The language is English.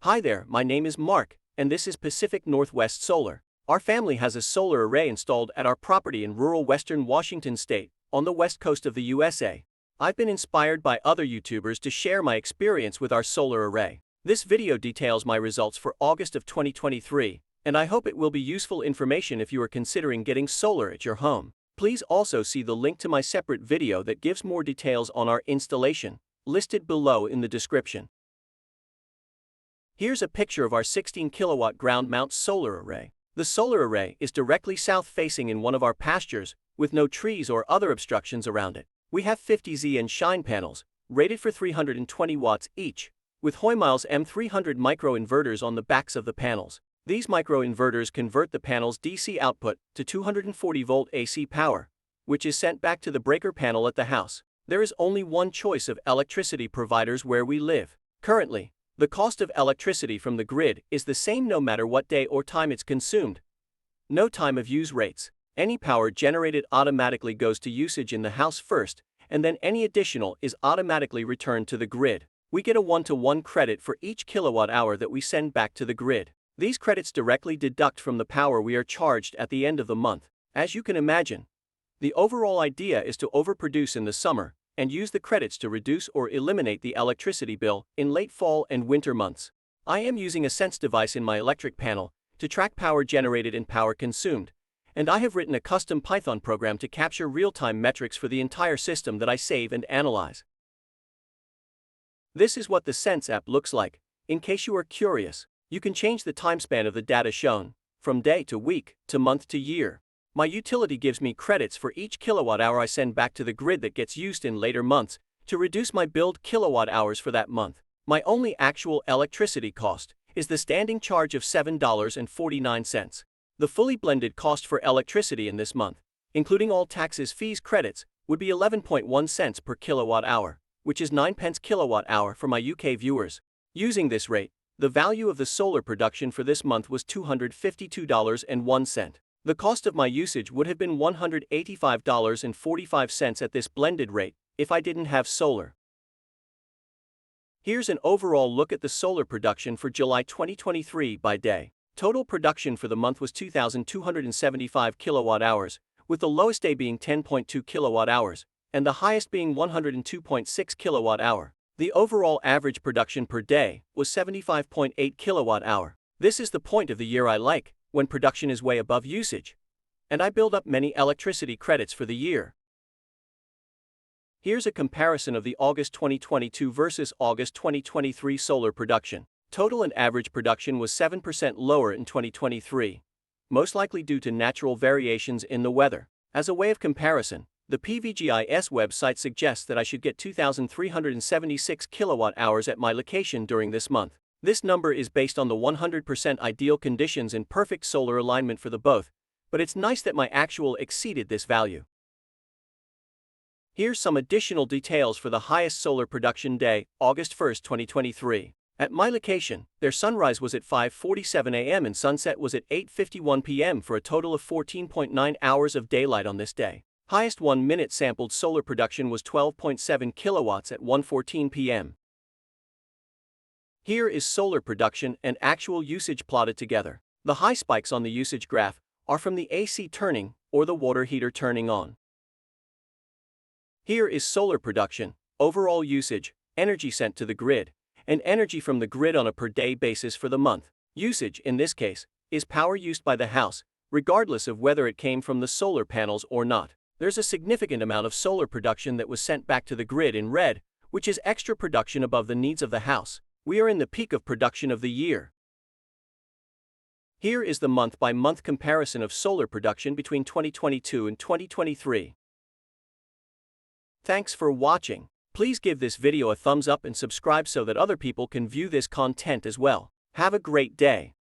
Hi there, my name is Mark, and this is Pacific Northwest Solar. Our family has a solar array installed at our property in rural western Washington state, on the west coast of the USA. I've been inspired by other YouTubers to share my experience with our solar array. This video details my results for August of 2023, and I hope it will be useful information if you are considering getting solar at your home. Please also see the link to my separate video that gives more details on our installation, listed below in the description. Here's a picture of our 16 kilowatt ground mount solar array. The solar array is directly south-facing in one of our pastures, with no trees or other obstructions around it. We have 50 Z and Shine panels, rated for 320 watts each, with Hoymiles M300 microinverters on the backs of the panels. These microinverters convert the panel's DC output to 240-volt AC power, which is sent back to the breaker panel at the house. There is only one choice of electricity providers where we live. Currently, the cost of electricity from the grid is the same no matter what day or time it's consumed. No time of use rates. Any power generated automatically goes to usage in the house first, and then any additional is automatically returned to the grid. We get a 1-to-1 credit for each kilowatt hour that we send back to the grid. These credits directly deduct from the power we are charged at the end of the month. As you can imagine, the overall idea is to overproduce in the summer and use the credits to reduce or eliminate the electricity bill in late fall and winter months. I am using a Sense device in my electric panel to track power generated and power consumed, and I have written a custom Python program to capture real-time metrics for the entire system that I save and analyze. This is what the Sense app looks like. In case you are curious, you can change the time span of the data shown, from day to week, to month to year. My utility gives me credits for each kilowatt hour I send back to the grid that gets used in later months to reduce my billed kilowatt hours for that month. My only actual electricity cost is the standing charge of $7.49. The fully blended cost for electricity in this month, including all taxes, fees, credits, would be 11.1 cents per kilowatt hour, which is 9 pence kilowatt hour for my UK viewers. Using this rate, the value of the solar production for this month was $252.01. The cost of my usage would have been $185.45 at this blended rate if I didn't have solar. Here's an overall look at the solar production for July 2023 by day. Total production for the month was 2,275 kilowatt hours, with the lowest day being 10.2 kilowatt hours and the highest being 102.6 kilowatt hour. The overall average production per day was 75.8 kilowatt hour. This is the point of the year I like, when production is way above usage, and I build up many electricity credits for the year. Here's a comparison of the August 2022 versus August 2023 solar production. Total and average production was 7% lower in 2023, most likely due to natural variations in the weather. As a way of comparison, the PVGIS website suggests that I should get 2,376 kilowatt hours at my location during this month. This number is based on the 100% ideal conditions and perfect solar alignment for the both, but it's nice that my actual exceeded this value. Here's some additional details for the highest solar production day, August 1, 2023. At my location, their sunrise was at 5:47 a.m. and sunset was at 8:51 p.m. for a total of 14.9 hours of daylight on this day. Highest 1-minute sampled solar production was 12.7 kilowatts at 1:14 p.m. Here is solar production and actual usage plotted together. The high spikes on the usage graph are from the AC turning or the water heater turning on. Here is solar production, overall usage, energy sent to the grid, and energy from the grid on a per-day basis for the month. Usage, in this case, is power used by the house, regardless of whether it came from the solar panels or not. There's a significant amount of solar production that was sent back to the grid in red, which is extra production above the needs of the house. We are in the peak of production of the year. Here is the month-by-month comparison of solar production between 2022 and 2023. Thanks for watching. Please give this video a thumbs up and subscribe so that other people can view this content as well. Have a great day.